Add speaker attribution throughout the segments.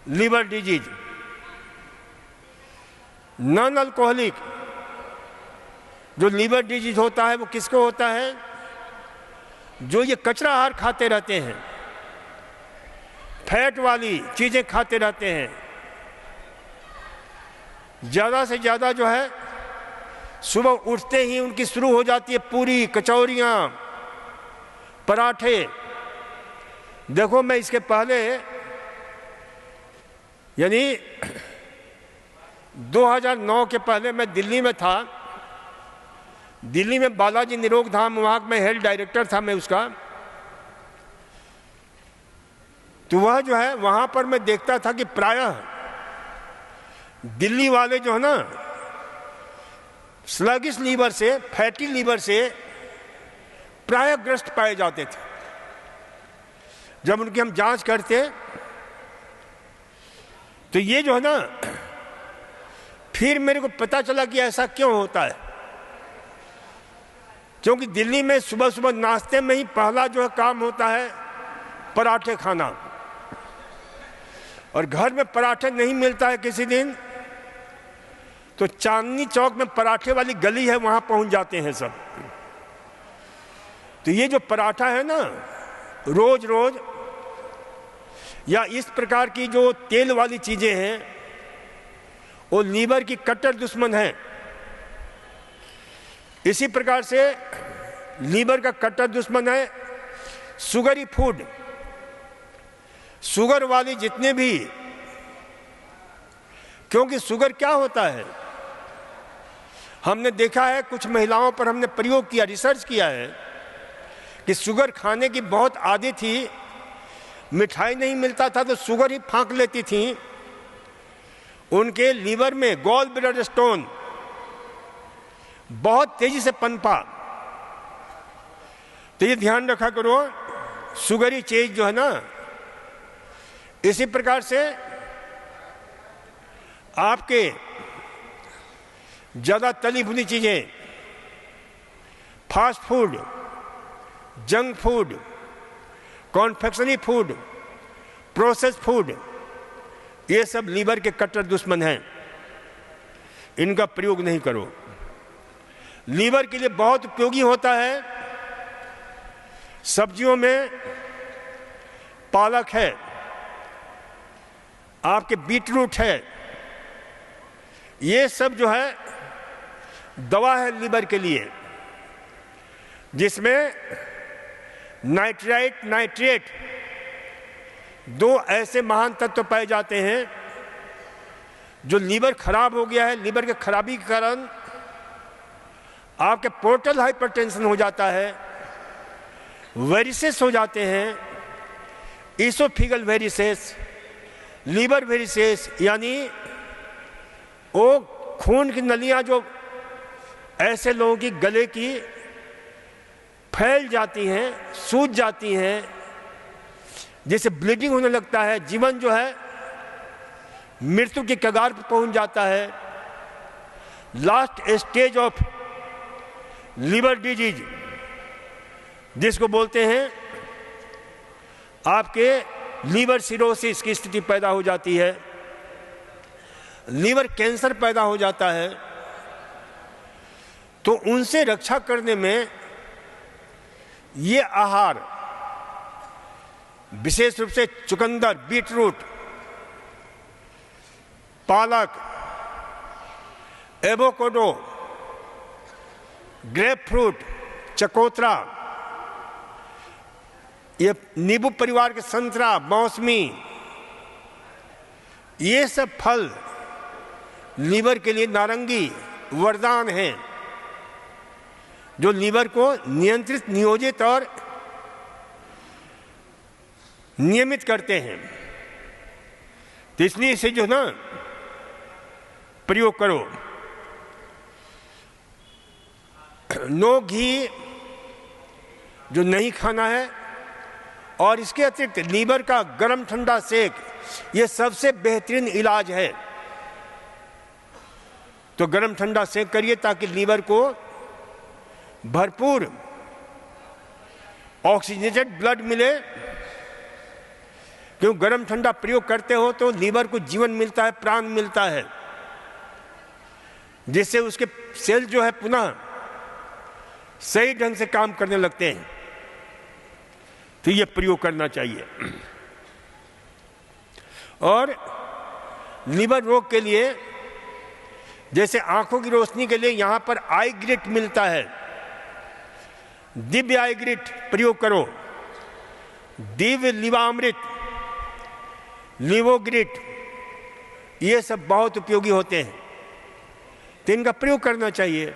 Speaker 1: Liver disease. Non alcoholic जो liver disease होता है वो किसको होता है? जो ये कचरा आहार खाते रहते हैं, फैट वाली चीज़ें खाते रहते हैं, ज़्यादा से ज़्यादा जो है सुबह उठते ही उनकी शुरू हो जाती है पूरी, कचौरियाँ, पराठे। देखो मैं इसके पहले यानी 2009 के पहले मैं दिल्ली में था। दिल्ली में बालाजी निरोग धाम, वहाँ मैं हेल्थ डायरेक्टर था मैं उसका। तो वह जो है वहाँ पर मैं देखता था कि प्रायः दिल्ली वाले जो है ना स्लगिश लीवर से, फैटी लीवर से प्रायः ग्रस्त पाए जाते थे। जब उनकी हम जांच करते तो ये जो है ना, फिर मेरे को पता चला कि ऐसा क्यों होता है। क्योंकि दिल्ली में सुबह सुबह नाश्ते में ही पहला जो है काम होता है पराठे खाना, और घर में पराठे नहीं मिलता है किसी दिन तो चांदनी चौक में पराठे वाली गली है, वहां पहुंच जाते हैं सब। तो ये जो पराठा है ना रोज रोज, या इस प्रकार की जो तेल वाली चीजें हैं, वो लीवर की कट्टर दुश्मन है। इसी प्रकार से लीवर का कट्टर दुश्मन है शुगरी फूड। शुगर वाली जितने भी, क्योंकि शुगर क्या होता है, हमने देखा है कुछ महिलाओं पर हमने प्रयोग किया, रिसर्च किया है कि शुगर खाने की बहुत आदत थी, मिठाई नहीं मिलता था तो शुगर ही फांक लेती थी। उनके लीवर में गॉल ब्लैडर स्टोन बहुत तेजी से पनपा। तो ये ध्यान रखा करो, शुगरी चीज जो है ना। इसी प्रकार से आपके ज्यादा तली भुनी चीजें, fast food, junk food, confectionery food, process food, ये सब लीवर के कट्टर दुश्मन हैं। इनका प्रयोग नहीं करो। लीवर के लिए बहुत उपयोगी होता है। सब्जियों में पालक है, आपके बीटरूट है, ये सब जो है दवा है लीवर के लिए, जिसमें नाइट्राइट, नाइट्रेट, दो ऐसे महान तत्व पाए जाते हैं जो लीवर खराब हो गया है। लीवर के खराबी के कारण आपके पोर्टल हाइपरटेंशन हो जाता है, वेरिसेस हो जाते हैं, इसोफिगल वेरिसेस, लीवर वेरिसेस, यानी वो खून की नलियां जो ऐसे लोगों की गले की फैल जाती हैं, सूज जाती हैं, जैसे ब्लीडिंग होने लगता है, जीवन जो है मृत्यु के कगार पर पहुंच जाता है। Last stage of liver disease जिसको बोलते हैं, आपके लीवर सिरोसिस की स्थिति पैदा हो जाती है, लीवर कैंसर पैदा हो जाता है। तो उनसे रक्षा करने में ये आहार, विशेष रूप से चुकंदर, बीटरूट, पालक, एवोकाडो, ग्रेप फ्रूट, चकोतरा, ये नींबू परिवार के संतरा, मौसमी, ये सब फल लीवर के लिए, नारंगी वरदान हैं जो लीवर को नियंत्रित, नियोजित और नियमित करते हैं। तो इसलिए इसे जो ना प्रयोग करो। नो घी जो नहीं खाना है, और इसके अतिरिक्त लीवर का गर्म ठंडा सेक, ये सबसे बेहतरीन इलाज है। तो गर्म ठंडा सेक करिए ताकि लीवर को भरपूर ऑक्सीजनेटेड ब्लड मिले, क्यों गर्म ठंडा प्रयोग करते हो तो लीवर को जीवन मिलता है, प्राण मिलता है, जिससे उसके सेल जो है पुनः सही ढंग से काम करने लगते हैं। तो ये प्रयोग करना चाहिए। और लीवर रोग के लिए, जैसे आंखों की रोशनी के लिए यहां पर आई ग्रिट मिलता है, दिव्य आई ग्रिट प्रयोग करो, दिव्य लिवामृत, लिवोग्रिट, ये सब बहुत उपयोगी होते हैं, तो इनका प्रयोग करना चाहिए।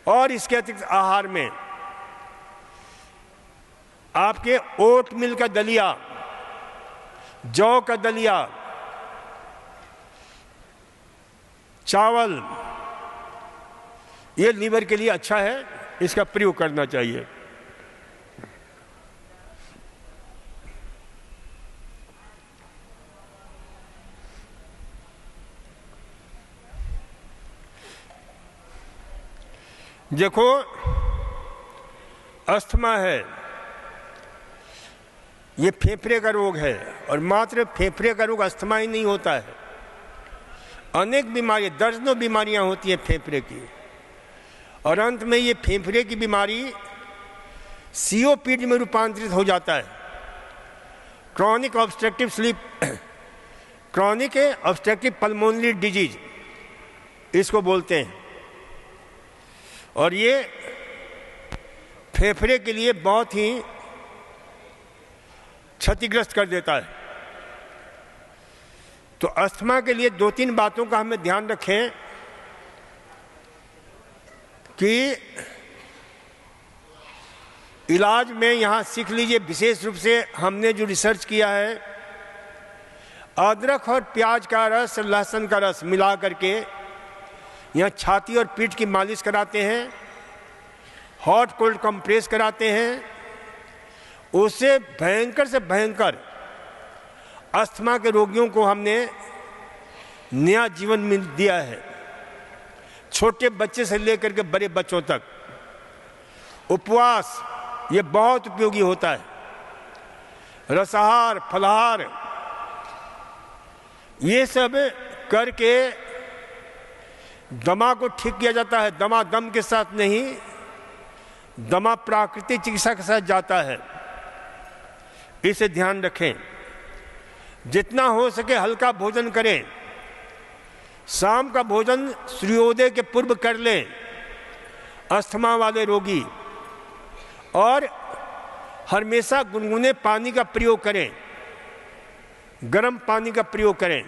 Speaker 1: और इसके अतिरिक्त आहार में आपके ओट मिल का दलिया, जौ का दलिया, चावल, ये लीवर के लिए अच्छा है, इसका प्रयोग करना चाहिए। देखो, अस्थमा है, ये फेफड़े का रोग है, और मात्र फेफड़े का रोग अस्थमा ही नहीं होता है, अनेक बीमारियां, दर्जनों बीमारियां होती है फेफड़े की, और अंत में ये फेफड़े की बीमारी सीओपीडी में रूपांतरित हो जाता है, chronic obstructive sleep, chronic obstructive pulmonary disease इसको बोलते हैं। और ये फेफड़े के लिए बहुत ही क्षतिग्रस्त कर देता है। तो अस्थमा के लिए 2-3 बातों का हमें ध्यान रखें कि इलाज में यहाँ सीख लीजिए, विशेष रूप से हमने जो रिसर्च किया है, अदरक और प्याज का रस, लहसुन का रस मिला करके यहाँ छाती और पीठ की मालिश कराते हैं, हॉट कोल्ड कंप्रेस कराते हैं, उससे भयंकर से भयंकर अस्थमा के रोगियों को हमने नया जीवन मिल दिया है, छोटे बच्चे से लेकर के बड़े बच्चों तक। उपवास ये बहुत उपयोगी होता है, रसाहार, फलाहार, ये सब करके दमा को ठीक किया जाता है। दमा दम के साथ नहीं, दमा प्राकृतिक चिकित्सा के साथ जाता है, इसे ध्यान रखें। जितना हो सके हल्का भोजन करें, शाम का भोजन सूर्योदय के पूर्व कर लें अस्थमा वाले रोगी, और हमेशा गुनगुने पानी का प्रयोग करें, गर्म पानी का प्रयोग करें,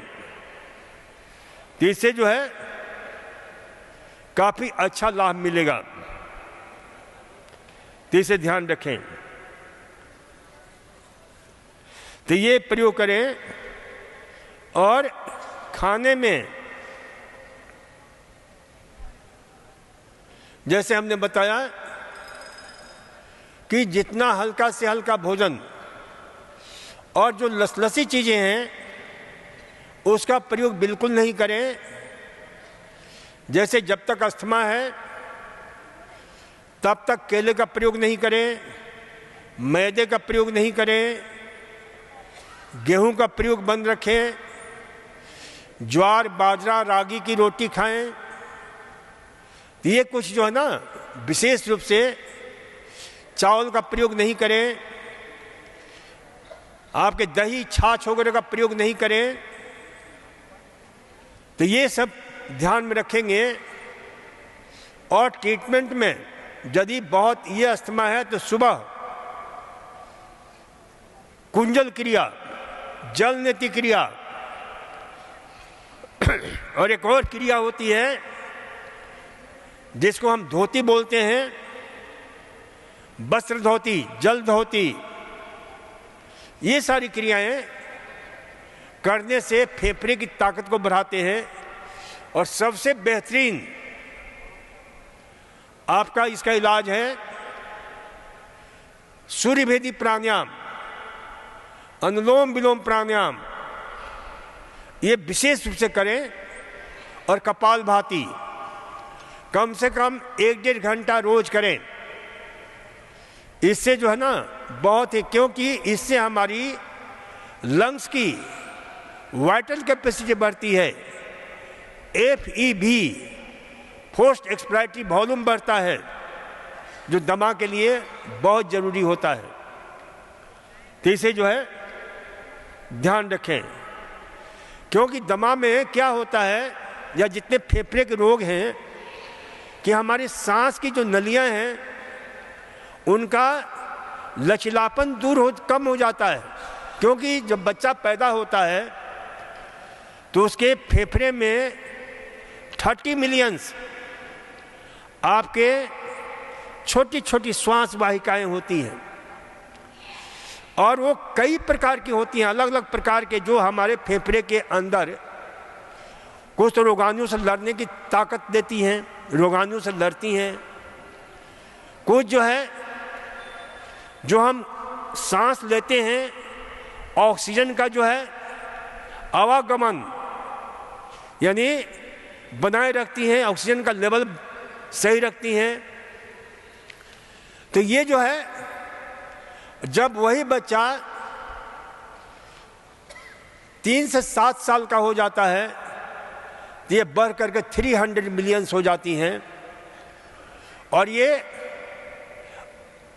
Speaker 1: तो इससे जो है काफी अच्छा लाभ मिलेगा, तो इसे ध्यान रखें। तो ये प्रयोग करें। और खाने में जैसे हमने बताया कि जितना हल्का से हल्का भोजन और जो लसलसी चीजें हैं उसका प्रयोग बिल्कुल नहीं करें। जैसे जब तक अस्थमा है तब तक केले का प्रयोग नहीं करें, मैदे का प्रयोग नहीं करें, गेहूं का प्रयोग बंद रखें, ज्वार, बाजरा, रागी की रोटी खाएं। ये कुछ जो है ना, विशेष रूप से चावल का प्रयोग नहीं करें, आपके दही, छाछ वगैरह का प्रयोग नहीं करें। तो ये सब ध्यान में रखेंगे। और ट्रीटमेंट में यदि बहुत ये अस्थमा है तो सुबह कुंजल क्रिया, जल नेति क्रिया, और एक और क्रिया होती है जिसको हम धोती बोलते हैं, वस्त्र धोती, जल धोती। ये सारी क्रियाएं करने से फेफड़े की ताकत को बढ़ाते हैं। और सबसे बेहतरीन आपका इसका इलाज है सूर्यभेदी प्राणायाम, अनुलोम विलोम प्राणायाम। ये विशेष रूप से करें। और कपालभाति कम से कम 1-1.5 घंटा रोज करें। इससे जो है ना बहुत ही, क्योंकि इससे हमारी लंग्स की वाइटल कैपेसिटी बढ़ती है, FEV फोर्स्ड एक्सपायरेटरी वॉल्यूम बढ़ता है, जो दमा के लिए बहुत ज़रूरी होता है। तो इसे जो है ध्यान रखें, क्योंकि दमा में क्या होता है, या जितने फेफड़े के रोग हैं, कि हमारी सांस की जो नलियां हैं उनका लचीलापन कम हो जाता है। क्योंकि जब बच्चा पैदा होता है तो उसके फेफड़े में 30 मिलियंस आपके छोटी छोटी श्वास वाहिकाएं होती हैं, और वो कई प्रकार की होती हैं, अलग अलग प्रकार के, जो हमारे फेफड़े के अंदर कुछ तो रोगाणुओं से लड़ने की ताकत देती हैं, रोगाणुओं से लड़ती हैं, कुछ जो है जो हम सांस लेते हैं ऑक्सीजन का जो है आवागमन यानी बनाए रखती हैं, ऑक्सीजन का लेवल सही रखती हैं। तो ये जो है, जब वही बच्चा 3 से 7 साल का हो जाता है तो ये बढ़ करके 300 मिलियंस हो जाती हैं, और ये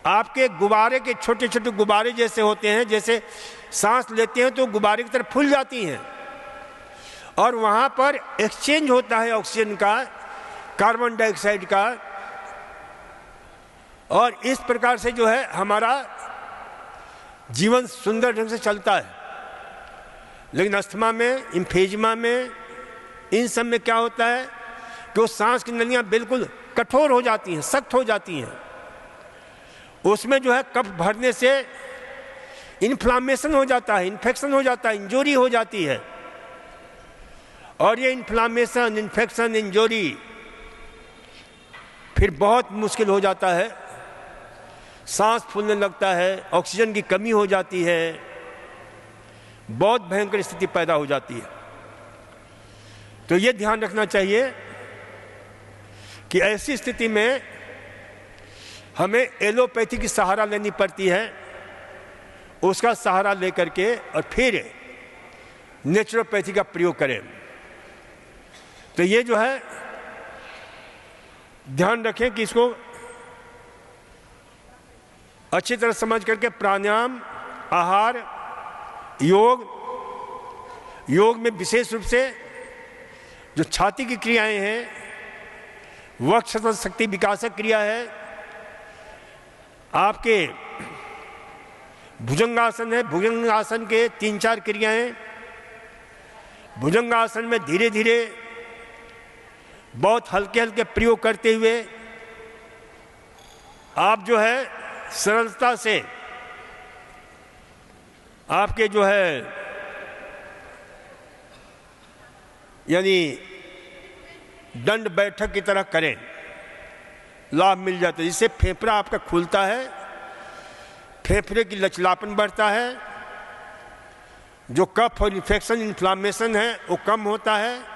Speaker 1: आपके गुब्बारे के छोटे छोटे गुब्बारे जैसे होते हैं, जैसे सांस लेते हैं तो गुब्बारे की तरफ फूल जाती हैं, और वहाँ पर एक्सचेंज होता है ऑक्सीजन का, कार्बन डाइऑक्साइड का, और इस प्रकार से जो है हमारा जीवन सुंदर ढंग से चलता है। लेकिन अस्थमा में, इम्फेजिमा में, इन सब में क्या होता है कि वो सांस की नलियाँ बिल्कुल कठोर हो जाती हैं, सख्त हो जाती हैं। उसमें जो है कफ भरने से इन्फ्लामेशन हो जाता है, इन्फेक्शन हो जाता है, इंजरी हो जाती है, और ये इन्फ्लामेशन, इन्फेक्शन, इंजरी फिर बहुत मुश्किल हो जाता है, सांस फूलने लगता है, ऑक्सीजन की कमी हो जाती है, बहुत भयंकर स्थिति पैदा हो जाती है। तो ये ध्यान रखना चाहिए कि ऐसी स्थिति में हमें एलोपैथी की सहारा लेनी पड़ती है, उसका सहारा लेकर के और फिर नेचुरोपैथी का प्रयोग करें। तो ये जो है ध्यान रखें कि इसको अच्छी तरह समझ करके प्राणायाम, आहार, योग में विशेष रूप से जो छाती की क्रियाएं हैं, वक्ष शक्ति विकासक क्रिया है, आपके भुजंगासन है, भुजंगासन के 3-4 क्रियाएं, भुजंगासन में धीरे धीरे बहुत हल्के हल्के प्रयोग करते हुए आप जो है सरलता से आपके जो है यानी दंड बैठक की तरह करें, लाभ मिल जाता है, जिससे फेफड़ा आपका खुलता है, फेफड़े की लचीलापन बढ़ता है, जो कफ और इन्फेक्शन, इन्फ्लामेशन है वो कम होता है।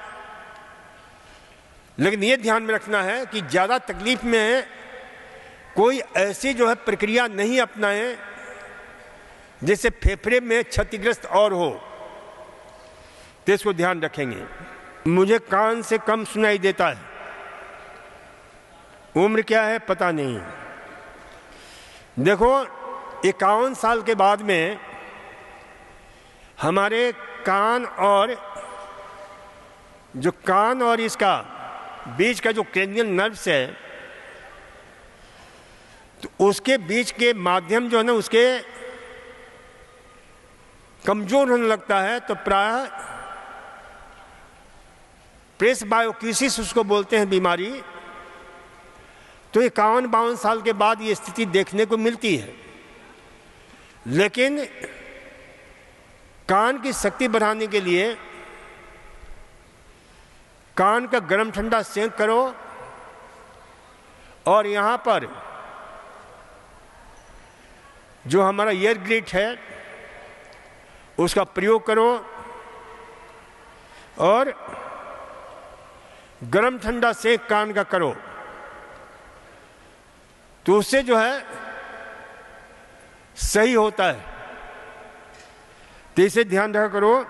Speaker 1: लेकिन ये ध्यान में रखना है कि ज़्यादा तकलीफ में कोई ऐसी जो है प्रक्रिया नहीं अपनाएं जिससे फेफड़े में क्षतिग्रस्त और हो, तो इसको ध्यान रखेंगे। मुझे कान से कम सुनाई देता है, उम्र क्या है पता नहीं। देखो 51 साल के बाद में हमारे कान और इसका बीच का जो क्रेनियल नर्व्स है, तो उसके बीच के माध्यम जो है ना उसके कमजोर होने लगता है, तो प्राय प्रेसबायोक्यूसिस उसको बोलते हैं बीमारी। तो 51-52 साल के बाद ये स्थिति देखने को मिलती है। लेकिन कान की शक्ति बढ़ाने के लिए कान का गर्म ठंडा सेंक करो, और यहाँ पर जो हमारा ईयर ग्रिट है उसका प्रयोग करो, और गर्म ठंडा सेंक कान का करो, तो उससे जो है सही होता है। तो इसे ध्यान रखा करो।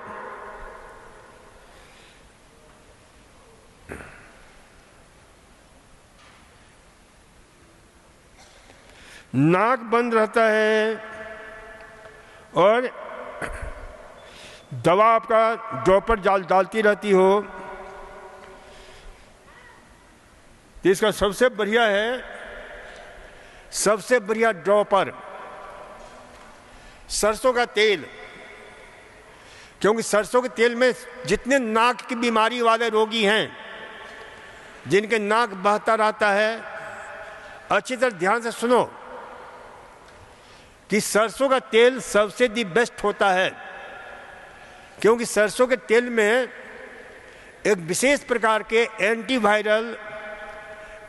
Speaker 1: नाक बंद रहता है और दवा आपका ड्रॉपर डालती रहती हो, तो इसका सबसे बढ़िया है, सबसे बढ़िया ड्रॉपर सरसों का तेल। क्योंकि सरसों के तेल में जितने नाक की बीमारी वाले रोगी हैं, जिनके नाक बहता रहता है, अच्छी तरह ध्यान से सुनो कि सरसों का तेल सबसे दी बेस्ट होता है। क्योंकि सरसों के तेल में एक विशेष प्रकार के एंटीवायरल,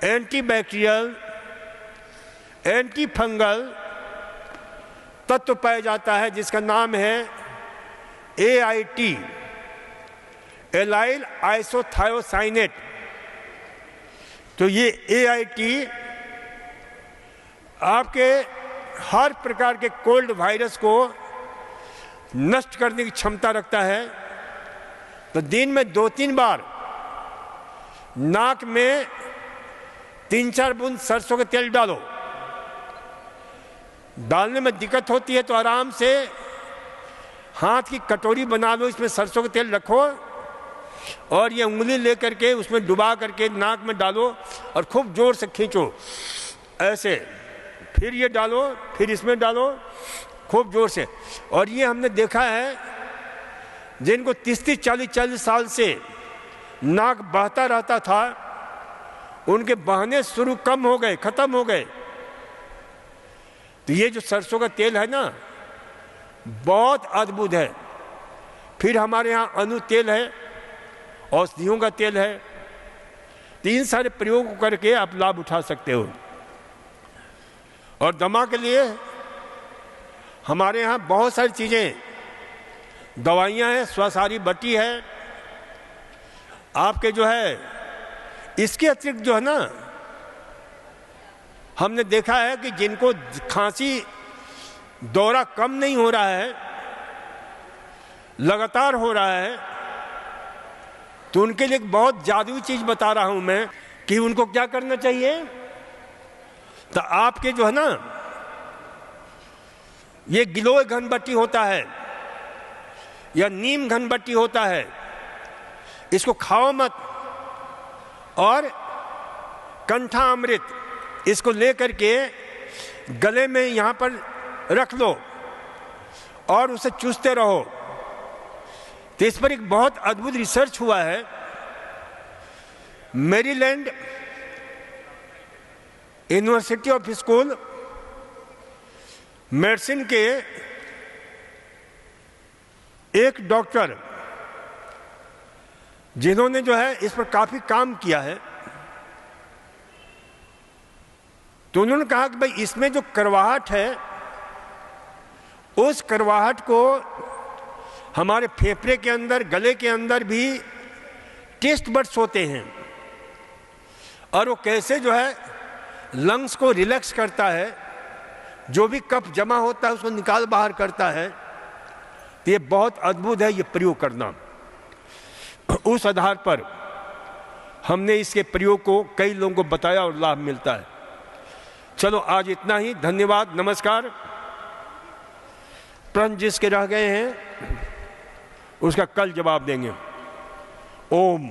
Speaker 1: एंटीबैक्टीरियल, एंटी फंगल तत्व पाया जाता है, जिसका नाम है AIT, एलाइल आइसोथायोसाइनेट। तो ये AIT आपके हर प्रकार के कोल्ड वायरस को नष्ट करने की क्षमता रखता है। तो दिन में 2-3 बार नाक में 3-4 बूंद सरसों के तेल डालो। डालने में दिक्कत होती है तो आराम से हाथ की कटोरी बना लो, इसमें सरसों का तेल रखो और ये उंगली लेकर के उसमें डुबा करके नाक में डालो और खूब जोर से खींचो ऐसे। फिर ये डालो, फिर इसमें डालो खूब जोर से। और ये हमने देखा है जिनको 30-40 साल से नाक बहता रहता था, उनके बहने शुरू कम हो गए, खत्म हो गए। तो ये जो सरसों का तेल है ना, बहुत अद्भुत है। फिर हमारे यहाँ अनु तेल है, औषधियों का तेल है। 3 सारे प्रयोग करके आप लाभ उठा सकते हो। और दमा के लिए हमारे यहाँ बहुत सारी चीज़ें, दवाइयाँ हैं, स्वसारी बटी है आपके जो है। इसके अतिरिक्त जो है ना, हमने देखा है कि जिनको खांसी दौरा कम नहीं हो रहा है, लगातार हो रहा है, तो उनके लिए एक बहुत जादुई चीज बता रहा हूं मैं कि उनको क्या करना चाहिए। तो आपके जो है ना, ये गिलोय घनबट्टी होता है या नीम घनबट्टी होता है, इसको खाओ मत। और कंठा अमृत इसको लेकर के गले में यहाँ पर रख लो और उसे चूसते रहो। तो इस पर एक बहुत अद्भुत रिसर्च हुआ है। Maryland university of school medicine के एक डॉक्टर जिन्होंने जो है इस पर काफी काम किया है, तो उन्होंने कहा कि भाई इसमें जो करवाहट है, उस करवाहट को हमारे फेफड़े के अंदर, गले के अंदर भी टेस्ट बड्स होते हैं और वो कैसे जो है लंग्स को रिलैक्स करता है, जो भी कफ जमा होता है उसको निकाल बाहर करता है। तो ये बहुत अद्भुत है ये प्रयोग करना। उस आधार पर हमने इसके प्रयोग को कई लोगों को बताया और लाभ मिलता है। चलो आज इतना ही, धन्यवाद, नमस्कार। प्रश्न जिसके रह गए हैं उसका कल जवाब देंगे। ओम।